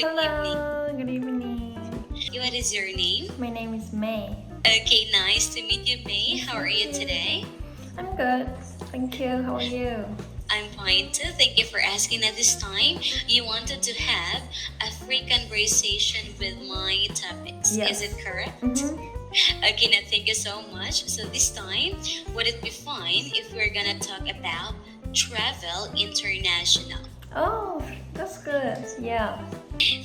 Hello, good evening. What is your name? My name is May. Okay, nice to meet you, May. How are you today? I'm good. Thank you. How are you? I'm fine too. Thank you for asking at this time. You wanted to have a free conversation with my topics. Yes. Is it correct? Mm-hmm. Okay, now thank you so much. So this time, would it be fine if we're gonna talk about travel international? Oh, that's good. Yeah.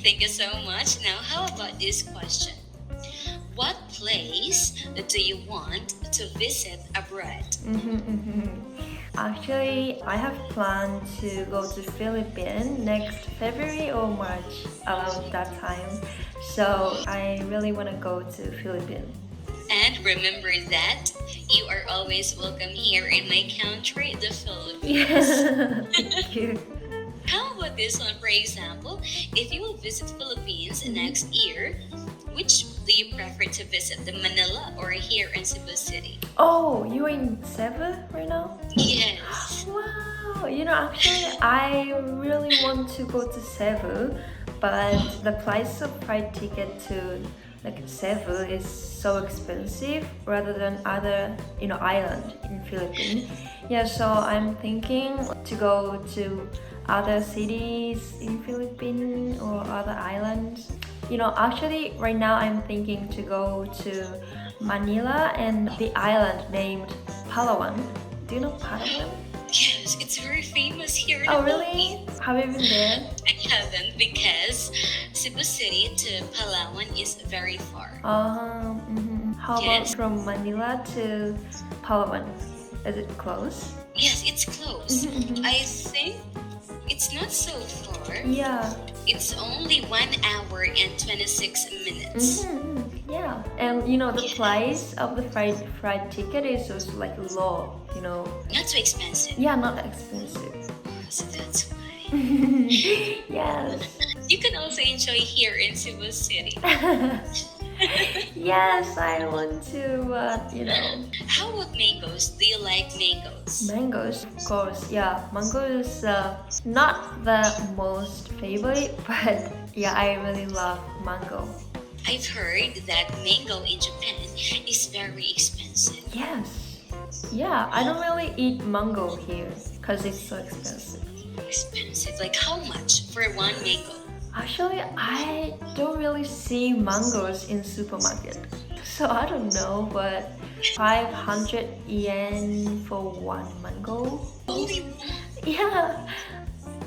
Thank you so much. Now, how about this question? What place do you want to visit abroad? Actually, I have planned to go to Philippines next February or March around that time. So I really want to go to Philippines. And remember that you are always welcome here in my country, the Philippines. Yeah. Thank you. How about this one, for example? If you will visit Philippines next year, which do you prefer to visit, the Manila or here in Cebu City? Oh, you're in Cebu right now? Yes. Wow. Actually, I really want to go to Cebu, but the price of flight ticket to Cebu is so expensive rather than other island in Philippines. Yeah, so I'm thinking to go to other cities in Philippines or other islands. Actually right now I'm thinking to go to Manila and the island named Palawan. Do you know Palawan? Yes, it's very famous here in Oh the really? Philippines. Have you been there? I haven't because Cebu City to Palawan is very far. How Yes. about from Manila to Palawan? Is it close? Yes, it's close. I think it's not so far. Yeah. It's only 1 hour and 26 minutes. Yeah. And the price of the flight ticket is also low, Not so expensive. Yeah, not expensive. So that's why. Yes. You can also enjoy here in Cebu City. Yes, I want to, How about mangoes? Do you like mangoes? mangoes, of course. Yeah, mango is not the most favorite, but yeah, I really love mango. I've heard that mango in Japan is very expensive. Yes. Yeah, I don't really eat mango here because it's so expensive. Expensive? Like how much for one mango? Actually, I don't really see mangoes in supermarket. So I don't know, but 500 yen for one mango? Only one? Yeah,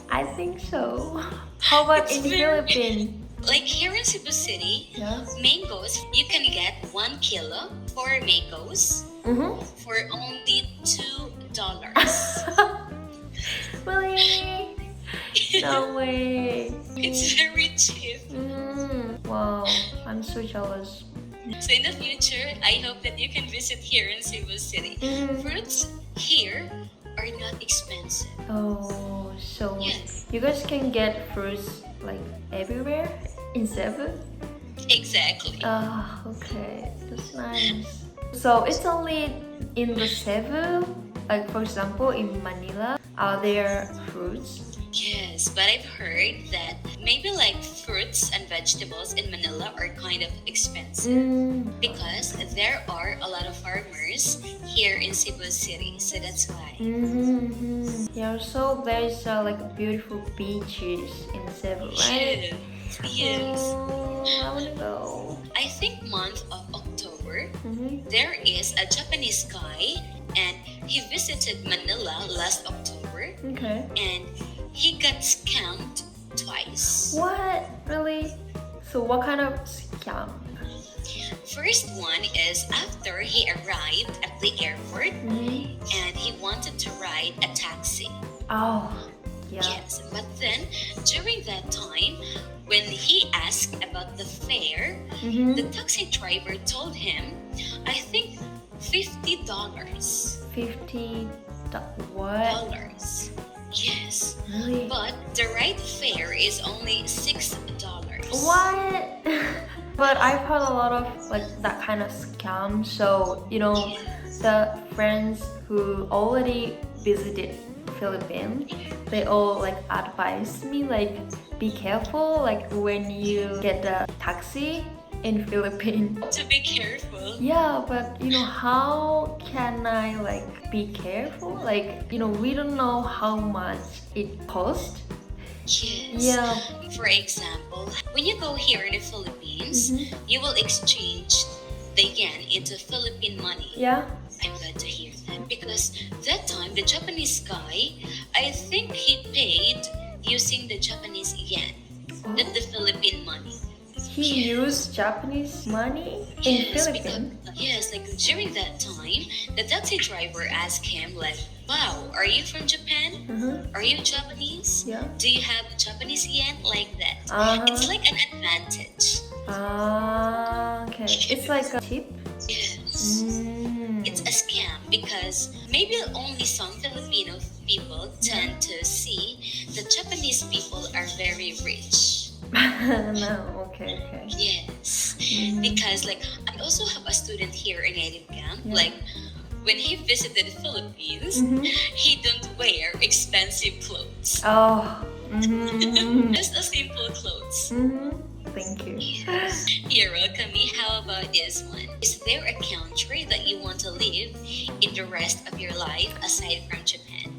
I think so. How about It's in very- Philippines? Like here in Cebu City, Yeah. mangoes, you can get 1 kilo for mangoes for only $2. Really? No way. It's very cheap. Wow, I'm so jealous. So in the future, I hope that you can visit here in Cebu City. Fruits here are not expensive. Oh, so Yes. you guys can get fruits everywhere in Cebu? Exactly. Okay, that's nice. So it's only in the Cebu, for example, in Manila, are there fruits? Yes, but I've heard that maybe like fruits and vegetables in Manila are kind of expensive because there are a lot of farmers here in Cebu City. So that's why. Yeah, so there's beautiful beaches in Cebu, right? Yes. Oh, I wanna go. I think month of October, there is a Japanese guy and he visited Manila last October Okay. and he got scammed twice. What? Really? So what kind of scam? First one is after he arrived at the airport and he wanted to ride a taxi. Oh, yeah. Yes, but then during that time, when he asked about the fare, the taxi driver told him, I think $50. 50 what? Yes, Really? but the right fare is only $6. What? But I've heard a lot of that kind of scam. So the friends who already visited Philippines, they all advise me be careful like when you get the taxi in Philippines. To be careful. Yeah, but how can I like be careful? Like, we don't know how much it costs. Yes. Yeah. For example, when you go here in the Philippines, you will exchange the yen into Philippine money. Yeah. I'm glad to hear that because that time the Japanese guy, I think he paid using the Japanese yen, not the Philippine money. He used Japanese money in Philippines. Yes, like during that time, the taxi driver asked him like, "Wow, are you from Japan? Are you Japanese? Yeah. Do you have Japanese yen?" Like that. It's like an advantage. Okay. It's like a tip. Yes. It's a scam because maybe only some Filipino people tend to see that Japanese people are very rich. No, okay. Yes, because like I also have a student here in native camp. Yeah. Like when he visited the Philippines, he don't wear expensive clothes. Oh. Just a simple clothes. Thank you. Yes. You're welcome. How about this one? Is there a country that you want to live in the rest of your life aside from Japan?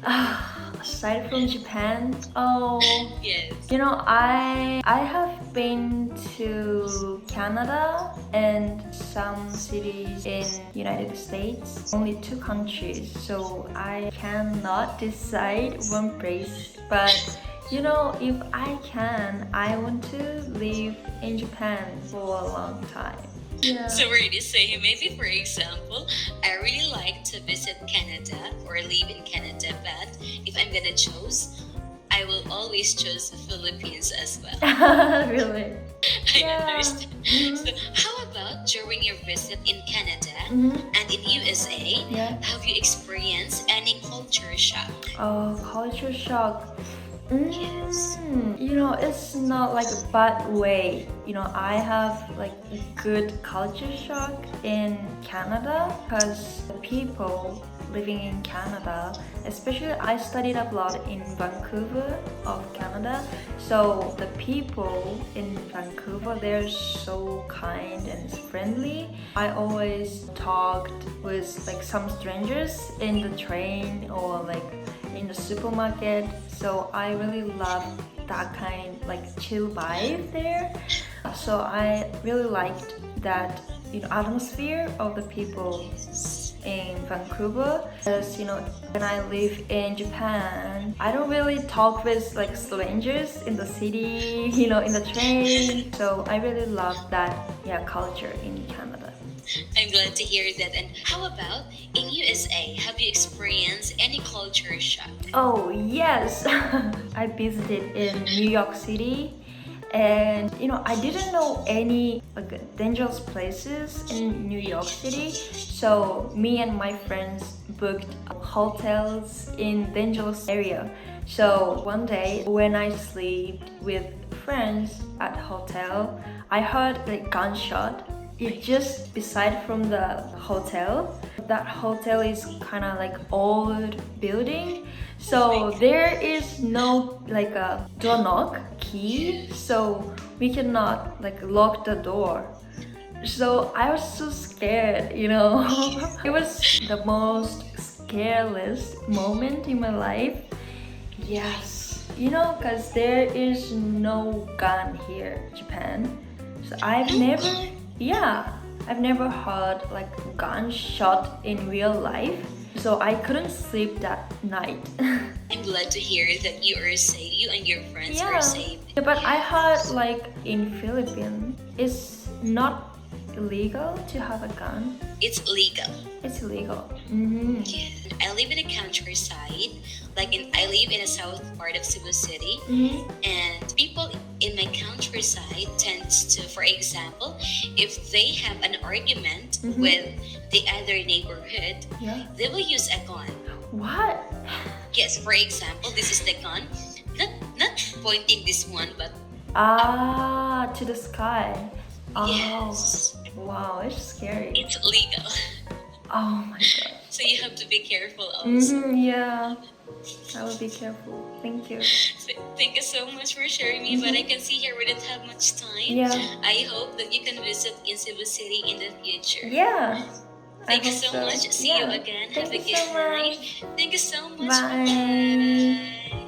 Aside from Japan, oh, Yes. I have been to Canada and some cities in United States. Only 2 countries, so I cannot decide one place. But if I can, I want to live in Japan for a long time. Yeah. So we're to say maybe for example, I really like to visit Canada or live in Canada, but if I'm gonna choose, I will always choose the Philippines as well. Really? I understand. So how about during your visit in Canada and in USA, Yeah. have you experienced any culture shock? Oh, culture shock. Yes. It's not like a bad way. I have like a good culture shock in Canada because the people living in Canada, especially I studied abroad in Vancouver of Canada. So the people in Vancouver, they're so kind and friendly. I always talked with like some strangers in the train or like in the supermarket. So I really love that kind like chill vibe there. So I really liked that atmosphere of the people in Vancouver. Because when I live in Japan, I don't really talk with like strangers in the city, in the train. So I really love that culture in Canada. I'm glad to hear that. And how about in USA? Have you experienced any culture shock? Oh yes, I visited in New York City, and I didn't know any like dangerous places in New York City. So me and my friends booked hotels in dangerous area. So one day when I slept with friends at hotel, I heard a gunshot. It's just beside from the hotel. That hotel is kind of like old building, so there is no like a door knock key, so we cannot like lock the door. So I was so scared. It was the most scariest moment in my life. Yes, because there is no gun here in Japan. So I've never heard like gunshot in real life, so I couldn't sleep that night. I'm glad to hear that you are safe. You and your friends are safe. Yeah, but I heard like in Philippines, it's not illegal to have a gun. It's legal. It's illegal. Yeah. I live in a countryside. I live in the south part of Cebu City, and people in my countryside tends to, for example, if they have an argument with the other neighborhood, they will use a gun. What? Yes, for example, this is the gun. Not pointing this one, but to the sky. yes. Wow, it's scary. It's legal. Oh my god. So you have to be careful also. Yeah. I will be careful. Thank you. Thank you so much for sharing me, but I can see here we don't have much time. Yeah. I hope that you can visit in Cebu City in the future. Yeah. Thank I you hope so much. See you Yeah. again. Thank have a you good so night. much. Thank you so much. Bye. Bye.